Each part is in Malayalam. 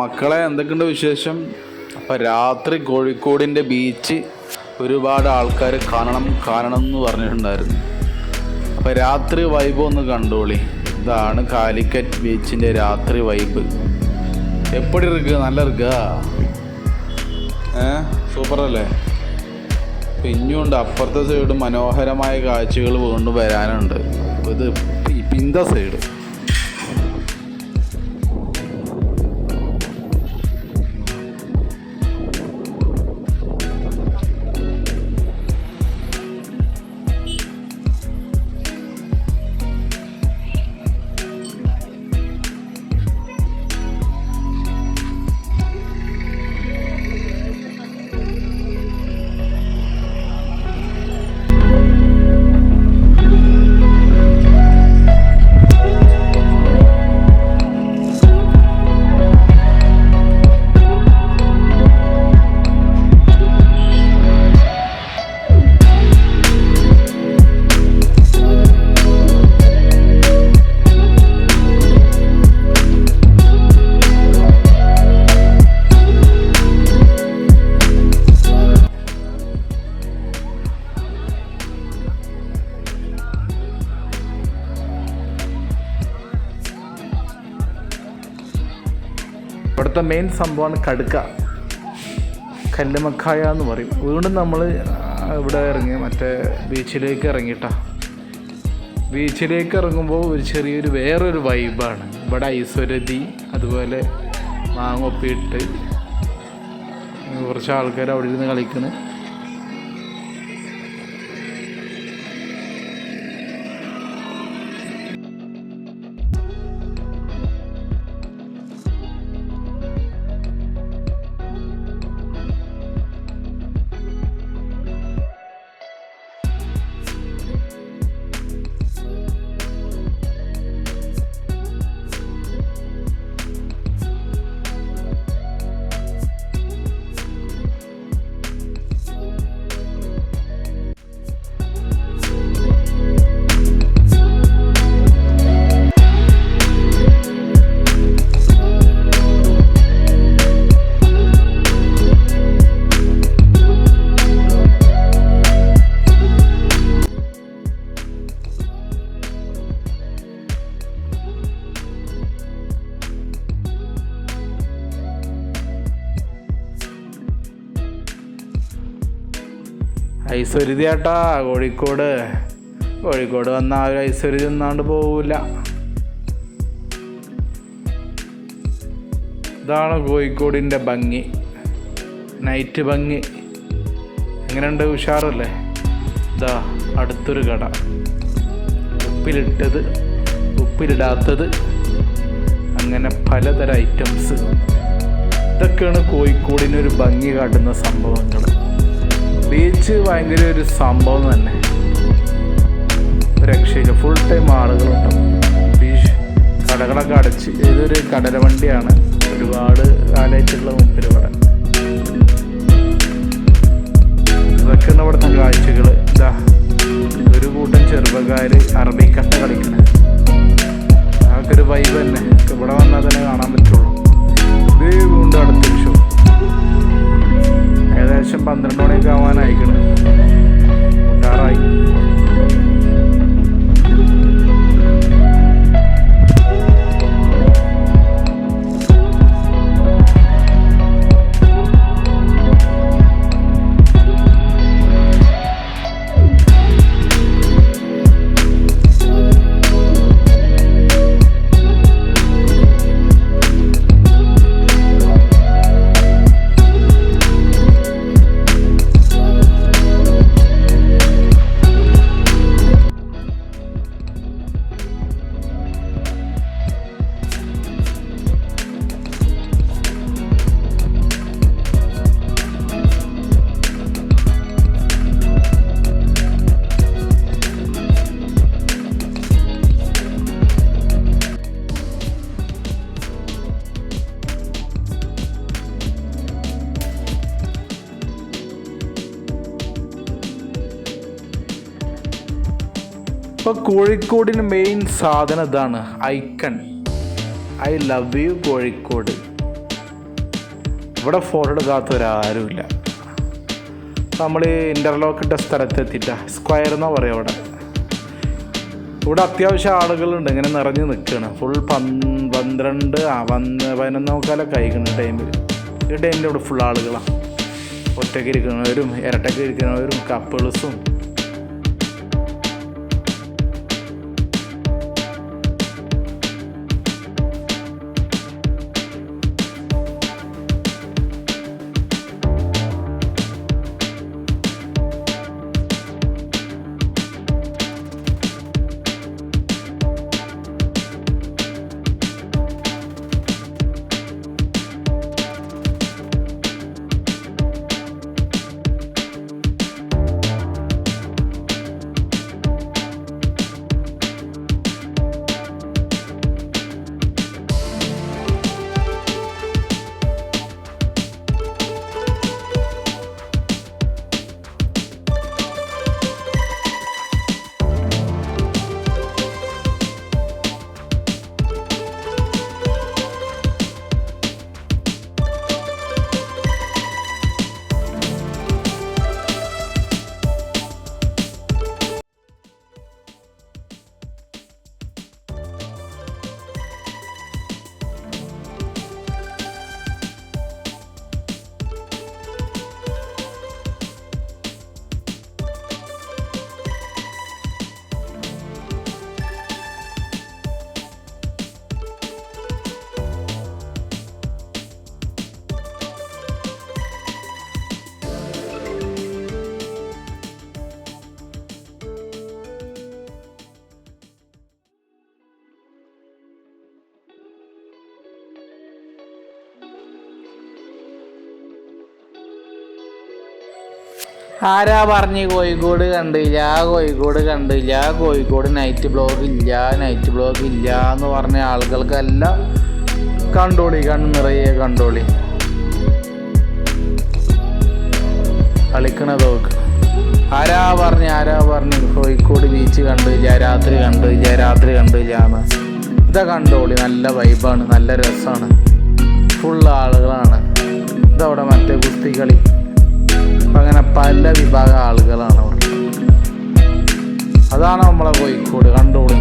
മക്കളെ എന്തൊക്കെയുണ്ട് വിശേഷം? അപ്പം രാത്രി കോഴിക്കോടിൻ്റെ ബീച്ച് ഒരുപാട് ആൾക്കാർ കാണണം എന്ന് പറഞ്ഞിട്ടുണ്ടായിരുന്നു. അപ്പം രാത്രി വൈബ് ഒന്ന് കണ്ടോളി. ഇതാണ് കാലിക്കറ്റ് ബീച്ചിൻ്റെ രാത്രി വൈബ്. എപ്പടി ഇருக்கு? നല്ല ഇருக்கு. സൂപ്പറല്ലേ? പിന്നുണ്ട് അപ്പുറത്തെ സൈഡ് മനോഹരമായ കാഴ്ചകൾ വീണ്ടും വരാനുണ്ട്. ഇത് പിന്ത സൈഡ്. ഇവിടുത്തെ മെയിൻ സംഭവമാണ് കടുക്ക, കല്ലുമക്കായ എന്ന് പറയും. വീണ്ടും നമ്മൾ ഇവിടെ ഇറങ്ങി മറ്റേ ബീച്ചിലേക്ക് ഇറങ്ങിയിട്ടാ. ബീച്ചിലേക്ക് ഇറങ്ങുമ്പോൾ ഒരു ചെറിയൊരു വേറൊരു വൈബാണ്. ഇവിടെ ഐശ്വര്യതി അതുപോലെ മാങ്ങൊപ്പിയിട്ട് കുറച്ച് ആൾക്കാർ അവിടെ ഇരുന്ന് കളിക്കുന്നു. ഐശ്വര്യതയാട്ടാ കോഴിക്കോട് വന്നാൽ ആ ഒരു ഐശ്വര്യത ഒന്നാണ്ട് പോവില്ല. ഇതാണ് കോഴിക്കോടിൻ്റെ ഭംഗി, നൈറ്റ് ഭംഗി. എങ്ങനെയുണ്ട്? ഉഷാറല്ലേ? ഇതാ അടുത്തൊരു കട, ഉപ്പിലിട്ടത്, ഉപ്പിലിടാത്തത്, അങ്ങനെ പലതരം ഐറ്റംസ്. ഇതൊക്കെയാണ് കോഴിക്കോടിനൊരു ഭംഗി കാട്ടുന്ന സംഭവങ്ങൾ. ബീച്ച് ഭയങ്കര ഒരു സംഭവം തന്നെ, രക്ഷയില്ല. ഫുൾ ടൈം ആളുകളുണ്ടാവും. ബീച്ച് കടകളൊക്കെ അടച്ച്, ഇതൊരു കടല വണ്ടിയാണ്. ഒരുപാട് കാലമായിട്ടുള്ള മുമ്പിലൂടെ ഇതൊക്കെയാണ് ഇവിടുത്തെ കാഴ്ചകൾ. ഇതാ ഒരു കൂട്ടം ചെറുപ്പക്കാർ അറബിക്കട്ട കളിക്കണേ. അതൊക്കെ ഒരു വൈബ് തന്നെ. ഇവിടെ വന്നാൽ തന്നെ കാണാൻ പറ്റുള്ളൂ. ഇത് വീണ്ടും അടുത്തൊരു ഷോ. ഏകദേശം 12 മണിയൊക്കെ ആവാനായിക്കണ്. ഉഷാറായി. ഇപ്പോൾ കോഴിക്കോടിന് മെയിൻ സാധനം ഇതാണ്, icon. I love you Kozhikode. ഇവിടെ ഫോട്ടോ എടുക്കാത്തവരാരുമില്ല. നമ്മൾ ഇൻ്റർലോക്ക് ഇട്ട സ്ഥലത്തെത്തിയിട്ട സ്ക്വയർ എന്നാ പറയുക. ഇവിടെ അത്യാവശ്യം ആളുകളുണ്ട്, ഇങ്ങനെ നിറഞ്ഞ് നിൽക്കുകയാണ്. ഫുൾ 11-11 കഴിക്കുന്ന ടൈമിൽ. ഈ ടൈമിൽ ഇവിടെ ഫുൾ ആളുകളാണ്. ഒറ്റയ്ക്ക് ഇരിക്കുന്നവരും ഇരട്ടയ്ക്ക് ഇരിക്കുന്നവരും കപ്പിൾസും. ആരാ പറഞ്ഞ് കോഴിക്കോട് കണ്ടില്ല, കോഴിക്കോട് കണ്ടില്ല, കോഴിക്കോട് നൈറ്റ് ബ്ലോഗ് ഇല്ല, നൈറ്റ് ബ്ലോഗ് ഇല്ല എന്ന് പറഞ്ഞ ആളുകൾക്കെല്ലാം കണ്ടോളി, കണ്ണ് നിറയെ കണ്ടോളി. കളിക്കണ തോക്ക്. ആരാ പറഞ്ഞ് കോഴിക്കോട് ബീച്ച് കണ്ടില്ല, രാത്രി കണ്ടില്ല എന്ന്. ഇതാ കണ്ടോളി, നല്ല വൈബാണ്, നല്ല രസമാണ്, ഫുൾ ആളുകളാണ്. ഇതവിടെ മറ്റേ കുസ്തികളി, അങ്ങനെ പല വിഭാഗം ആളുകളാണ് അവിടെ. അതാണ് നമ്മളെ കോഴിക്കോട്. കണ്ടോളൂ.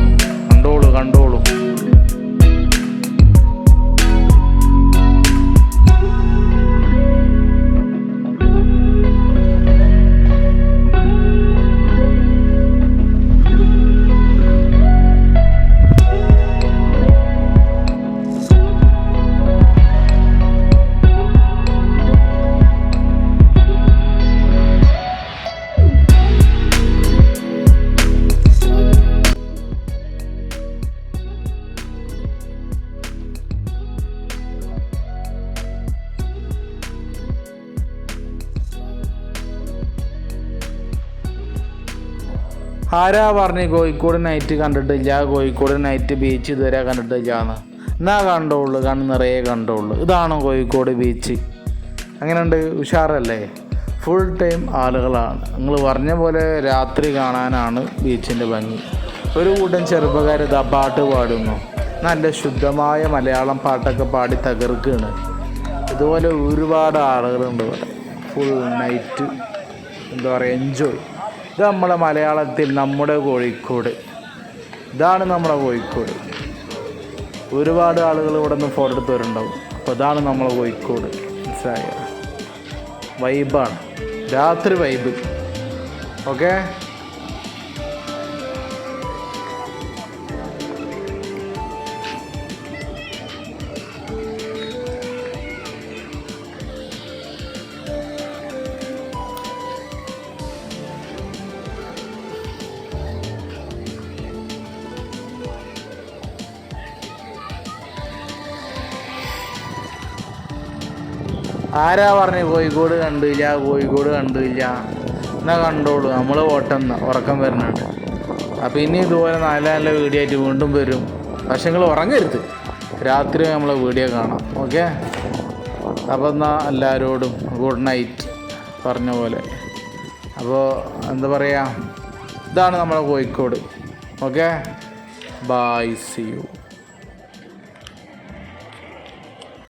ആരാ പറഞ്ഞ് കോഴിക്കോട് നൈറ്റ് കണ്ടിട്ടില്ല, കോഴിക്കോട് നൈറ്റ് ബീച്ച് ഇതുവരെ കണ്ടിട്ടില്ല എന്ന്? എന്നാ കണ്ടോളൂ, കണ്ണ് നിറയെ കണ്ടോളൂ. ഇതാണോ കോഴിക്കോട് ബീച്ച്? അങ്ങനെയുണ്ട്, ഉഷാറല്ലേ? ഫുൾ ടൈം ആളുകളാണ്. നിങ്ങൾ പറഞ്ഞ പോലെ രാത്രി കാണാനാണ് ബീച്ചിൻ്റെ ഭംഗി. ഒരു കൂട്ടം ചെറുപ്പക്കാർ ഇതാ പാട്ട് പാടുന്നു, നല്ല ശുദ്ധമായ മലയാളം പാട്ടൊക്കെ പാടി തകർക്കുകയാണ്. ഇതുപോലെ ഒരുപാട് ആളുകളുണ്ട് ഇവിടെ. ഫുൾ നൈറ്റ് എന്താ പറയുക, എൻജോയ്. ഇത് നമ്മളെ മലയാളത്തിൽ നമ്മുടെ കോഴിക്കോട്. ഇതാണ് നമ്മുടെ കോഴിക്കോട്. ഒരുപാട് ആളുകൾ ഇവിടെ നിന്ന് ഫോട്ടോ എടുത്തവരുണ്ടാവും. അപ്പോൾ ഇതാണ് നമ്മളെ കോഴിക്കോട്. മനസ്സിലായ വൈബാണ്, രാത്രി വൈബ്. ഓക്കെ. ആരാ പറഞ്ഞ് കോഴിക്കോട് കണ്ടില്ല, എന്നാൽ കണ്ടോളൂ. നമ്മൾ ഓട്ടം ഉറക്കം വരുന്നുണ്ട്. അപ്പോൾ ഇനി ഇതുപോലെ നല്ല നല്ല വീഡിയോ ആയിട്ട് വീണ്ടും വരും. പക്ഷെ നിങ്ങൾ ഉറങ്ങരുത്, രാത്രി നമ്മളെ വീഡിയോ കാണാം. ഓക്കെ. അപ്പോൾ എന്നാൽ എല്ലാവരോടും ഗുഡ് നൈറ്റ് പറഞ്ഞ പോലെ. അപ്പോൾ എന്താ പറയുക, ഇതാണ് നമ്മളെ Kozhikode. Okay, bye, see U.